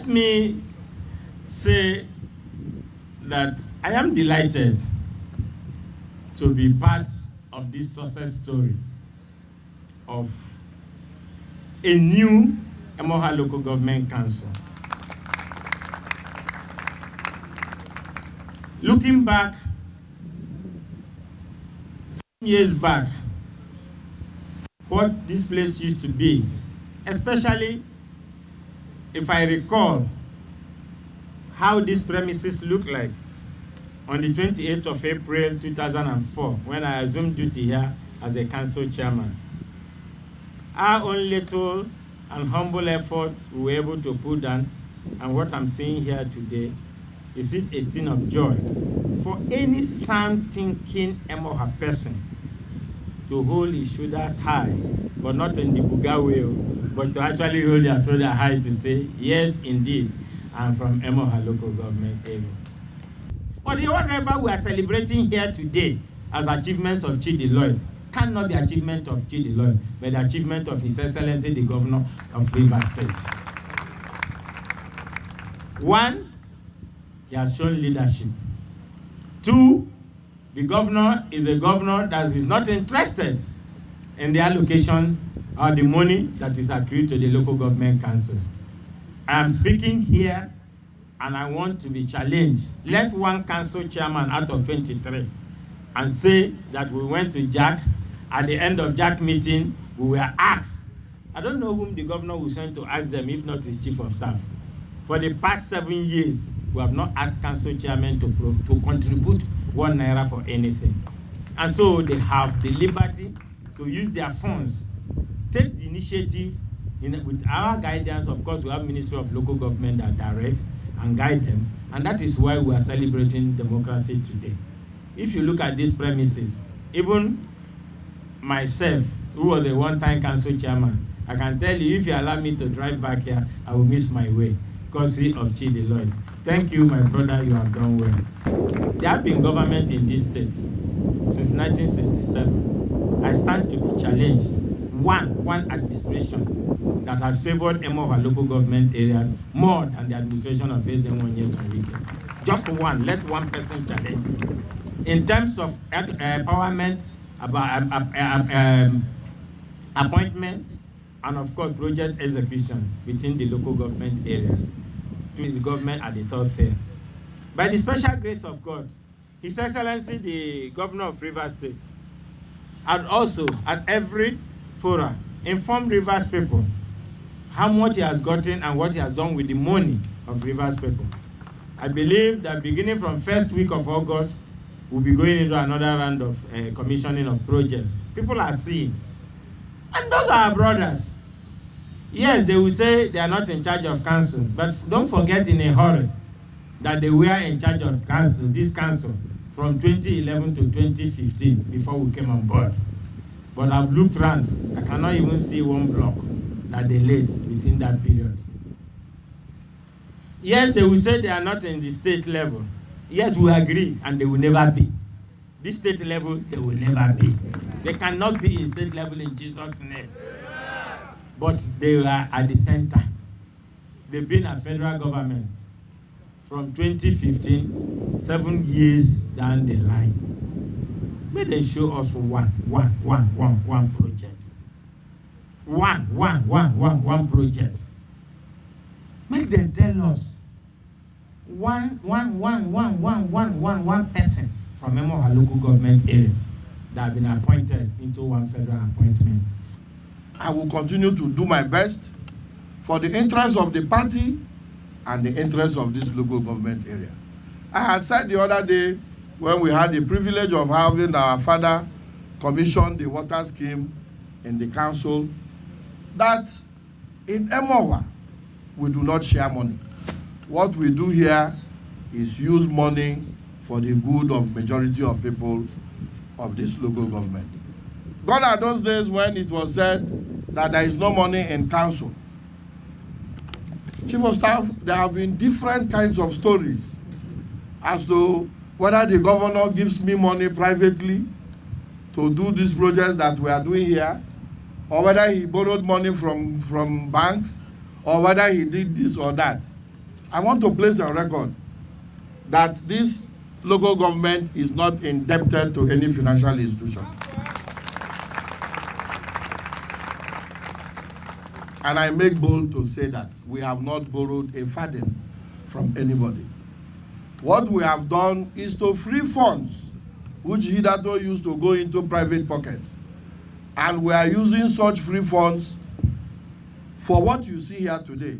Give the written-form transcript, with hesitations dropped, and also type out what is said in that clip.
Let me say that I am delighted to be part of this success story of a new Emohua Local Government Council. Looking back, some years back, what this place used to be, especially if I recall how these premises look like on the 28th of April 2004, when I assumed duty here as a council chairman. Our own little and humble efforts we were able to put down, and what I'm seeing here today, is it a thing of joy for any sound thinking Emohua person to hold his shoulders high, but not in the Buga way, but to actually hold their shoulder high to say, yes, indeed, I'm from Emohua Local Government area. But whatever we are celebrating here today as achievements of Chidi Lloyd cannot be achievement of Chidi Lloyd, but the achievement of His Excellency, the Governor of Rivers State. One, he has shown leadership. Two, the governor is a governor that is not interested in the allocation or the money that is accrued to the local government council. I am speaking here and I want to be challenged. Let one council chairman out of 23 and say that we went to Jack. At the end of Jack meeting, we were asked. I don't know whom the governor will send to ask them, if not his chief of staff. For the past 7 years, we have not asked council chairmen to contribute ₦1 for anything. And so they have the liberty to use their funds, take the initiative with our guidance. Of course, we have Ministry of Local Government that directs and guide them. And that is why we are celebrating democracy today. If you look at these premises, even myself, who was a one-time council chairman, I can tell you, if you allow me to drive back here, I will miss my way, courtesy of Chidi Lloyd. Thank you, my brother, you have done well. There have been government in this state since 1967. I stand to be challenged. One administration that has favored Emohua local government area more than the administration of Nyesom Wike. Just one, let one person challenge me. In terms of empowerment, appointment, and of course project execution within the local government areas, the government at the third fair. By the special grace of God, His Excellency the Governor of Rivers State, and also at every forum, informed Rivers people how much he has gotten and what he has done with the money of Rivers people. I believe that beginning from first week of August, we'll be going into another round of commissioning of projects. People are seeing. And those are our brothers. Yes, they will say they are not in charge of council, but don't forget in a hurry that they were in charge of council, this council, from 2011 to 2015 before we came on board. But I've looked around, I cannot even see one block that they laid within that period. Yes, they will say they are not in the state level. Yes, we agree, and they will never be. This state level, they will never be. They cannot be in state level in Jesus' name. But they are at the center. They've been at federal government from 2015, 7 years down the line. May they show us one project. One project. Make them tell us one person from Emohua local government area that have been appointed into one federal appointment. I will continue to do my best for the interest of the party and the interest of this local government area. I had said the other day when we had the privilege of having our father commission the water scheme in the council that in Emohua we do not share money. What we do here is use money for the good of majority of people of this local government. Gone are those days when it was said that there is no money in council. Chief of Staff, there have been different kinds of stories as to whether the governor gives me money privately to do these projects that we are doing here, or whether he borrowed money from banks, or whether he did this or that. I want to place on record that this local government is not indebted to any financial institution. And I make bold to say that we have not borrowed a farthing from anybody. What we have done is to free funds which hitherto used to go into private pockets. And we are using such free funds for what you see here today.